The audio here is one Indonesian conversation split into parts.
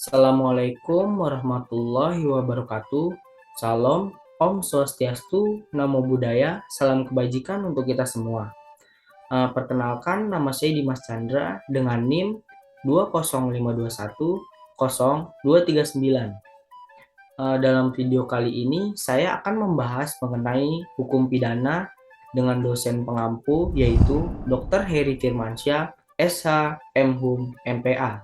Assalamualaikum warahmatullahi wabarakatuh. Salam, Om Swastiastu, Namo Buddhaya, salam kebajikan untuk kita semua. Perkenalkan, nama saya Dimas Chandra dengan NIM 205210239. Dalam video kali ini, saya akan membahas mengenai hukum pidana dengan dosen pengampu, yaitu Dr. Heri Firmansyah, SH, MHum, MPA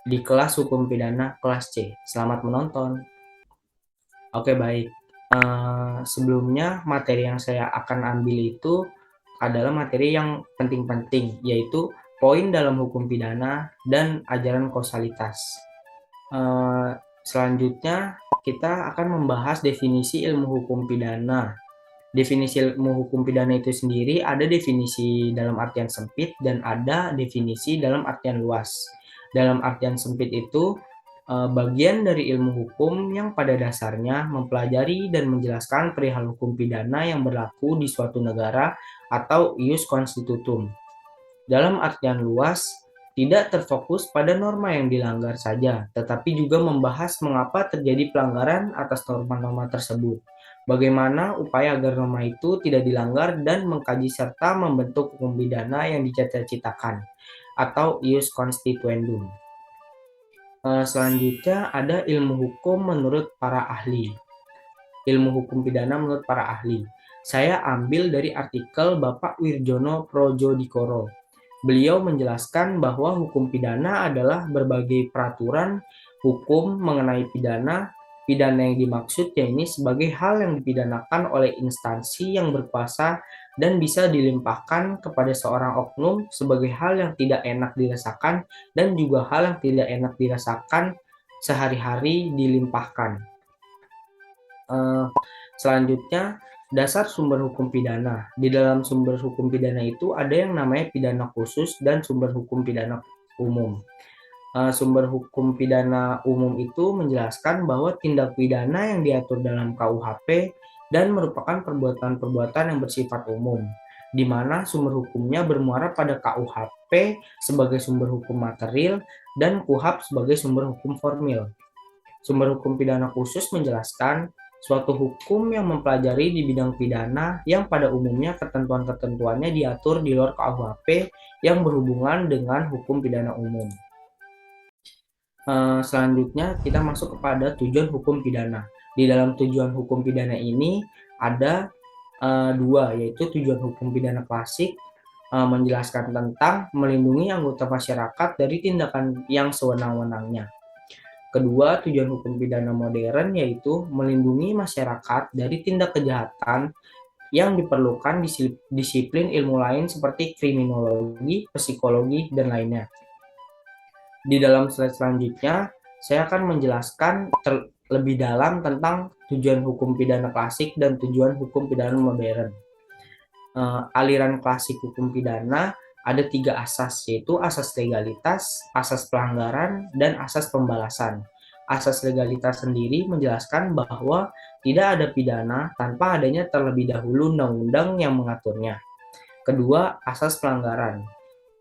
di kelas hukum pidana kelas C. Selamat menonton. Oke, baik. Sebelumnya materi yang saya akan ambil itu adalah materi yang penting-penting, yaitu poin dalam hukum pidana dan ajaran kausalitas. Selanjutnya kita akan membahas definisi ilmu hukum pidana. Definisi ilmu hukum pidana itu sendiri ada definisi dalam artian sempit dan ada definisi dalam artian luas. Dalam artian sempit itu bagian dari ilmu hukum yang pada dasarnya mempelajari dan menjelaskan perihal hukum pidana yang berlaku di suatu negara atau ius constitutum. Dalam artian luas, tidak terfokus pada norma yang dilanggar saja, tetapi juga membahas mengapa terjadi pelanggaran atas norma-norma tersebut, bagaimana upaya agar norma itu tidak dilanggar, dan mengkaji serta membentuk hukum pidana yang dicita-citakan, atau ius constituendum. Selanjutnya ada ilmu hukum menurut para ahli. Ilmu hukum pidana menurut para ahli. Saya ambil dari artikel Bapak Wirjono Projodikoro. Beliau menjelaskan bahwa hukum pidana adalah berbagai peraturan hukum mengenai pidana. Pidana yang dimaksud yakni sebagai hal yang dipidanakan oleh instansi yang berkuasa dan bisa dilimpahkan kepada seorang oknum sebagai hal yang tidak enak dirasakan dan juga hal yang tidak enak dirasakan sehari-hari dilimpahkan. Selanjutnya, dasar sumber hukum pidana. Di dalam sumber hukum pidana itu ada yang namanya pidana khusus dan sumber hukum pidana umum. Sumber hukum pidana umum itu menjelaskan bahwa tindak pidana yang diatur dalam KUHP dan merupakan perbuatan-perbuatan yang bersifat umum, di mana sumber hukumnya bermuara pada KUHP sebagai sumber hukum material dan KUHP sebagai sumber hukum formil. Sumber hukum pidana khusus menjelaskan suatu hukum yang mempelajari di bidang pidana yang pada umumnya ketentuan-ketentuannya diatur di luar KUHP yang berhubungan dengan hukum pidana umum. Selanjutnya kita masuk kepada tujuan hukum pidana. Di dalam tujuan hukum pidana ini ada dua, yaitu tujuan hukum pidana klasik menjelaskan tentang melindungi anggota masyarakat dari tindakan yang sewenang-wenangnya. Kedua, tujuan hukum pidana modern yaitu melindungi masyarakat dari tindak kejahatan yang diperlukan disiplin ilmu lain seperti kriminologi, psikologi, dan lainnya. Di dalam slide selanjutnya, saya akan menjelaskan lebih dalam tentang tujuan hukum pidana klasik dan tujuan hukum pidana modern. Aliran klasik hukum pidana ada 3 asas, yaitu asas legalitas, asas pelanggaran, dan asas pembalasan. Asas legalitas sendiri menjelaskan bahwa tidak ada pidana tanpa adanya terlebih dahulu undang-undang yang mengaturnya. Kedua, asas pelanggaran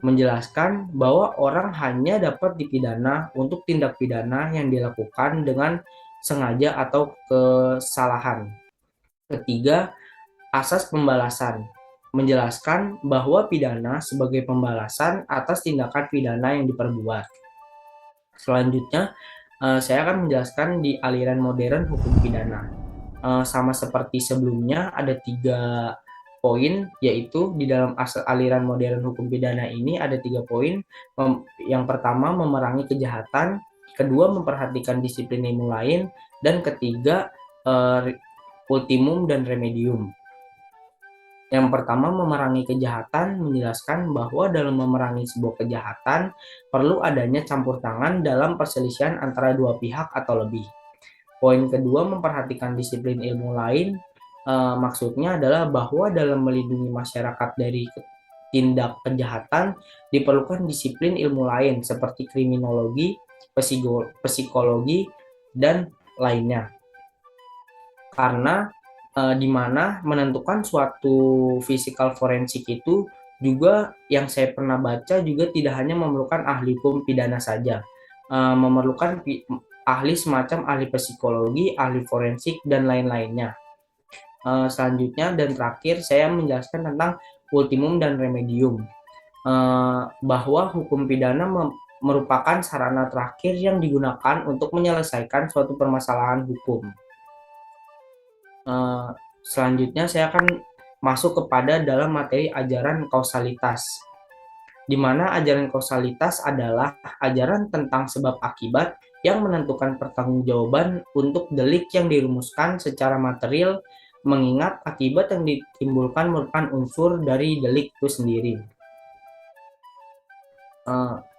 menjelaskan bahwa orang hanya dapat dipidana untuk tindak pidana yang dilakukan dengan sengaja atau kesalahan. Ketiga, asas pembalasan menjelaskan bahwa pidana sebagai pembalasan atas tindakan pidana yang diperbuat. Selanjutnya, saya akan menjelaskan di aliran modern hukum pidana. Sama seperti sebelumnya, ada 3 poin, yaitu di dalam aliran modern hukum pidana ini ada 3 poin. Yang pertama, memerangi kejahatan. Kedua, memperhatikan disiplin ilmu lain. Dan ketiga, ultimum dan remedium. Yang pertama, memerangi kejahatan menjelaskan bahwa dalam memerangi sebuah kejahatan perlu adanya campur tangan dalam perselisihan antara dua pihak atau lebih. Poin kedua, memperhatikan disiplin ilmu lain. Maksudnya adalah bahwa dalam melindungi masyarakat dari tindak kejahatan diperlukan disiplin ilmu lain seperti kriminologi, psikologi, dan lainnya. Karena di mana menentukan suatu physical forensik itu juga yang saya pernah baca juga tidak hanya memerlukan ahli hukum pidana saja. memerlukan ahli semacam ahli psikologi, ahli forensik, dan lain-lainnya. Selanjutnya dan terakhir saya menjelaskan tentang ultimum dan remedium, bahwa hukum pidana merupakan sarana terakhir yang digunakan untuk menyelesaikan suatu permasalahan hukum. Selanjutnya saya akan masuk kepada dalam materi ajaran kausalitas, di mana ajaran kausalitas adalah ajaran tentang sebab akibat yang menentukan pertanggungjawaban untuk delik yang dirumuskan secara material, mengingat akibat yang ditimbulkan merupakan unsur dari delik itu sendiri.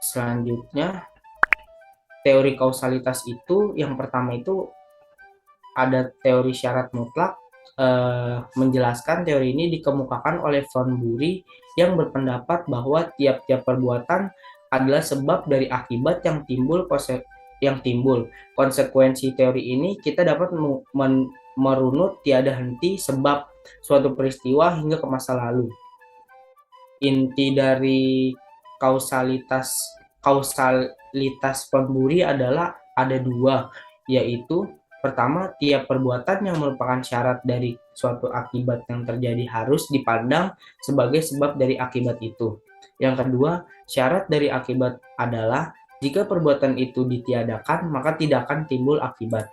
Selanjutnya, teori kausalitas itu yang pertama itu ada teori syarat mutlak. Menjelaskan teori ini dikemukakan oleh Von Bury yang berpendapat bahwa tiap-tiap perbuatan adalah sebab dari akibat yang timbul. Konsekuensi teori ini kita dapat merunut tiada henti sebab suatu peristiwa hingga ke masa lalu. Inti dari kausalitas Von Bury adalah ada dua, yaitu pertama, tiap perbuatan yang merupakan syarat dari suatu akibat yang terjadi harus dipandang sebagai sebab dari akibat itu. Yang kedua, syarat dari akibat adalah jika perbuatan itu ditiadakan, maka tidak akan timbul akibat.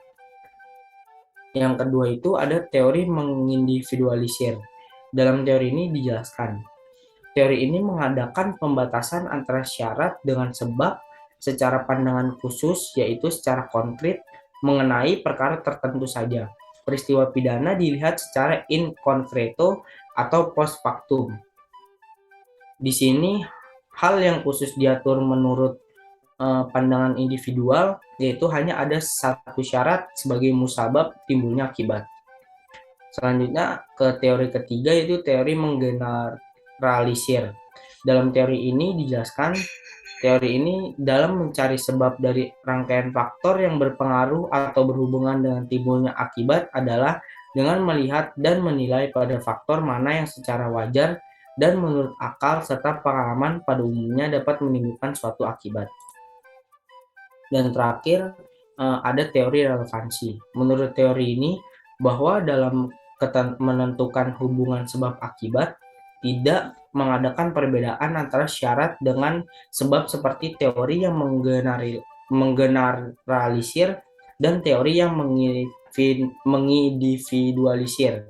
Yang kedua itu ada teori mengindividualisir. Dalam teori ini dijelaskan, teori ini mengadakan pembatasan antara syarat dengan sebab secara pandangan khusus, yaitu secara konkret, mengenai perkara tertentu saja. Peristiwa pidana dilihat secara in concreto atau post factum. Di sini hal yang khusus diatur menurut pandangan individual, yaitu hanya ada satu syarat sebagai musabab timbulnya akibat. Selanjutnya ke teori ketiga, yaitu teori menggeneralisir. Dalam teori ini dijelaskan, teori ini dalam mencari sebab dari rangkaian faktor yang berpengaruh atau berhubungan dengan timbulnya akibat adalah dengan melihat dan menilai pada faktor mana yang secara wajar dan menurut akal serta pengalaman pada umumnya dapat menimbulkan suatu akibat. Dan terakhir ada teori relevansi. Menurut teori ini, bahwa dalam menentukan hubungan sebab akibat tidak mengadakan perbedaan antara syarat dengan sebab seperti teori yang menggeneralisir dan teori yang mengindividualisir,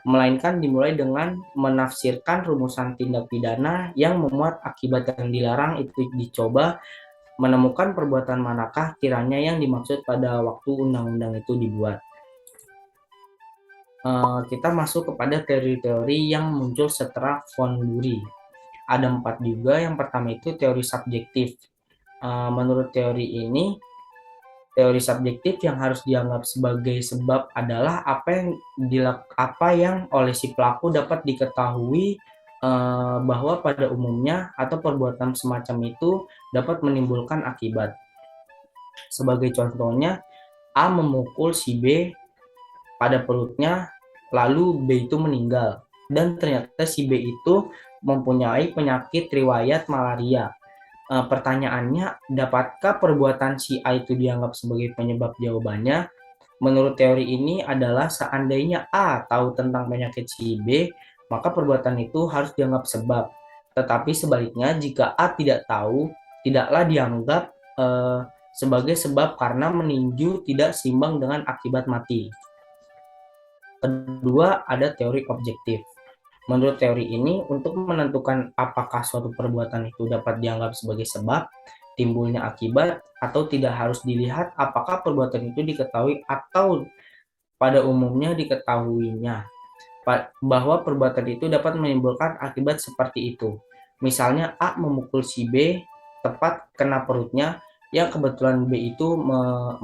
melainkan dimulai dengan menafsirkan rumusan tindak pidana yang memuat akibat yang dilarang itu dicoba menemukan perbuatan manakah kiranya yang dimaksud pada waktu undang-undang itu dibuat. Kita masuk kepada teori-teori yang muncul setelah Von Bury. Ada 4 juga. Yang pertama itu teori subjektif. Menurut teori ini, teori subjektif yang harus dianggap sebagai sebab adalah apa yang oleh si pelaku dapat diketahui bahwa pada umumnya atau perbuatan semacam itu dapat menimbulkan akibat. Sebagai contohnya, A memukul si B pada perutnya, lalu B itu meninggal, dan ternyata si B itu mempunyai penyakit riwayat malaria. Pertanyaannya, dapatkah perbuatan si A itu dianggap sebagai penyebab? Jawabannya, menurut teori ini adalah seandainya A tahu tentang penyakit si B, maka perbuatan itu harus dianggap sebab. Tetapi sebaliknya, jika A tidak tahu, tidaklah dianggap sebagai sebab karena meninju tidak seimbang dengan akibat mati. Kedua, ada teori objektif. Menurut teori ini, untuk menentukan apakah suatu perbuatan itu dapat dianggap sebagai sebab timbulnya akibat atau tidak, harus dilihat apakah perbuatan itu diketahui atau pada umumnya diketahuinya bahwa perbuatan itu dapat menimbulkan akibat seperti itu. Misalnya A memukul si B tepat kena perutnya, yang kebetulan B itu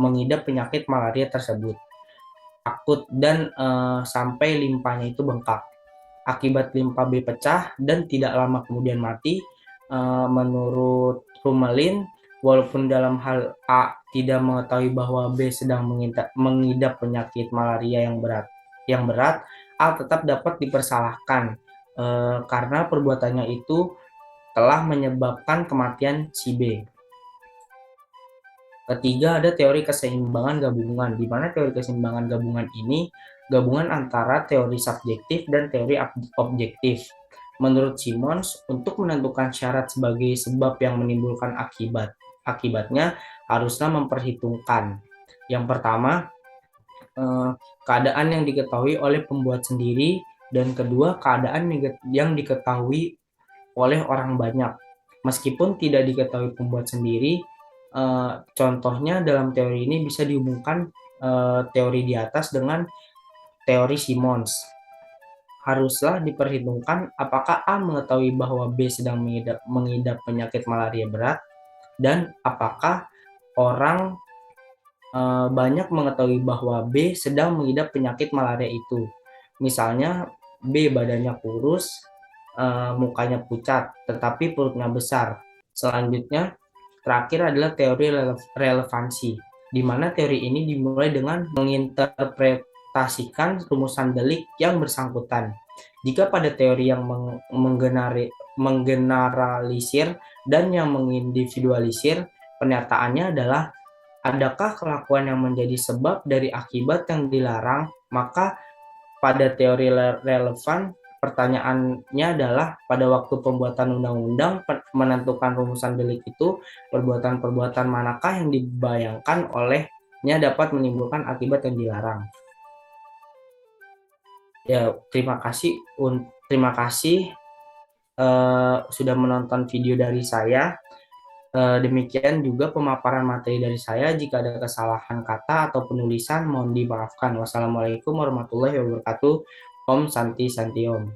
mengidap penyakit malaria tersebut akut dan sampai limpahnya itu bengkak. Akibat limpa B pecah dan tidak lama kemudian mati. Menurut Rumelin, walaupun dalam hal A tidak mengetahui bahwa B sedang mengidap penyakit malaria yang berat, A tetap dapat dipersalahkan karena perbuatannya itu telah menyebabkan kematian si B. Ketiga, ada teori keseimbangan gabungan, di mana teori keseimbangan gabungan ini gabungan antara teori subjektif dan teori objektif. Menurut Simons, untuk menentukan syarat sebagai sebab yang menimbulkan akibatnya haruslah memperhitungkan. Yang pertama, keadaan yang diketahui oleh pembuat sendiri, dan kedua, keadaan yang diketahui oleh orang banyak. Meskipun tidak diketahui pembuat sendiri, contohnya dalam teori ini bisa dihubungkan teori di atas dengan teori Simons. Haruslah diperhitungkan apakah A mengetahui bahwa B sedang mengidap penyakit malaria berat, dan apakah orang banyak mengetahui bahwa B sedang mengidap penyakit malaria itu. Misalnya B badannya kurus, mukanya pucat, tetapi perutnya besar. Selanjutnya, terakhir adalah teori relevansi, di mana teori ini dimulai dengan menginterpretasikan rumusan delik yang bersangkutan. Jika pada teori yang menggeneralisir dan yang mengindividualisir, pernyataannya adalah adakah kelakuan yang menjadi sebab dari akibat yang dilarang, maka pada teori relevan pertanyaannya adalah pada waktu pembuatan undang-undang menentukan rumusan delik itu, perbuatan-perbuatan manakah yang dibayangkan olehnya dapat menimbulkan akibat yang dilarang. Ya, terima kasih sudah menonton video dari saya. Demikian juga pemaparan materi dari saya. Jika ada kesalahan kata atau penulisan, mohon dimaafkan. Wassalamualaikum warahmatullahi wabarakatuh. Om Santi Santi Om.